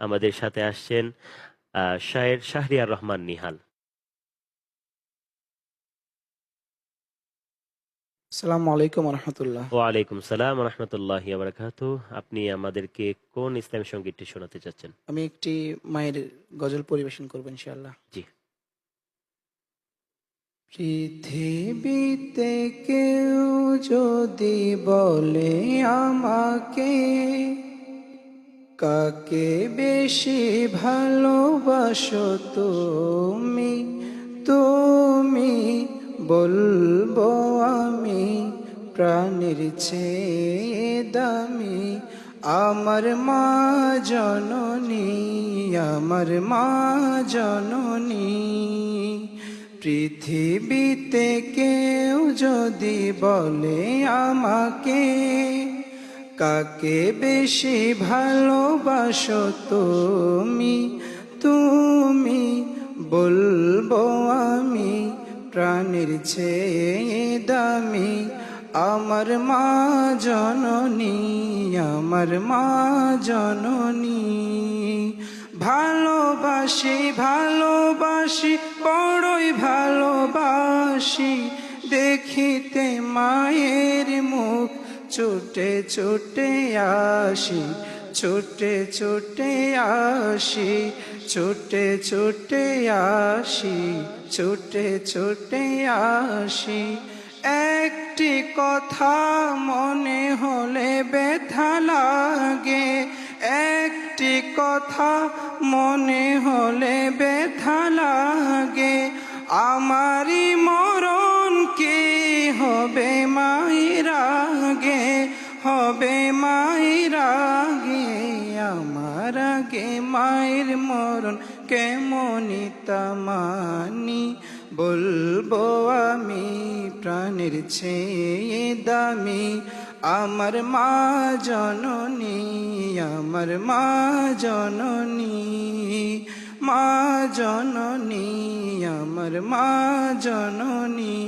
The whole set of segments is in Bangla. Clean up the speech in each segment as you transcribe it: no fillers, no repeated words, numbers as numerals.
আমাদের সাথে আসছেন শায়ের শাহরিয়ার রহমান নিহাল। আসসালামু আলাইকুম রহমতুল্লাহ। ওয়ালাইকুম সালাম রহমতুল্লাহি ওয়া বারাকাতুহু। আপনি আমাদেরকে কোন ইসলামী সঙ্গীতটি শোনাতে চাচ্ছেন? আমি একটি মায়ের গজল পরিবেশন করবো ইনশাআল্লাহ। জি। পৃথিবীতে কেউ যদি বলে আমাকে, কাকে বেশি ভালোবাসো তুমি, তুমি বলবো আমি প্রাণের চেয়ে দামি আমার মা জননী, আমার মা জননী। পৃথিবীতে কেউ যদি বলে আমাকে, কাকে বেশি ভালোবাসো তুমি, তুমি বলবো আমি প্রাণের চেয়ে দামি আমার মা জননী, আমার মা জননী। ভালোবাসি ভালোবাসি বড়ই ভালোবাসি, দেখিতে মায়ের মুখ ছুটে ছুটে আসি, ছুটে ছুটে আসি, ছুটে ছুটে আসি, ছুটে ছুটে আসি। একটি কথা মনে হলে ব্যথা লাগে, একটি কথা মনে হলে ব্যথা লাগে, আমারই মরণ কি হবে মায়ের আগে, হবে মায়ের আগে, আমার আগে মায়ের মরণ কেমনই তা মানি, বলবো আমি প্রাণের চেয়ে দামি আমার মা জননী, আমার মা জননী, মা জননী, আমার মা জননী।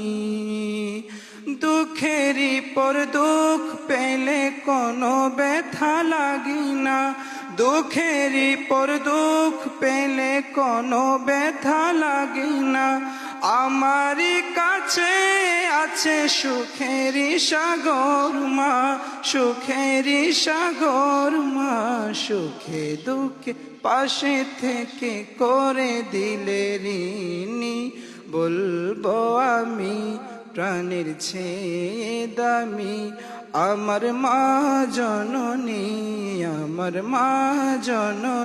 দুঃখেরই পর দুঃখ পেলে কোনো ব্যথা লাগে না, দুঃখেরই পর দুঃখ পেলে কোনো ব্যথা লাগে না, আমারই কাছে আছে সুখেরই সাগর মা, সুখেরই সাগর মা, সুখে দুঃখে পাশে থেকে করে দিলে ঋণী, বলবো আমি প্রাণের চেয়ে দামি আমার মা জননী, আমার মা জননী।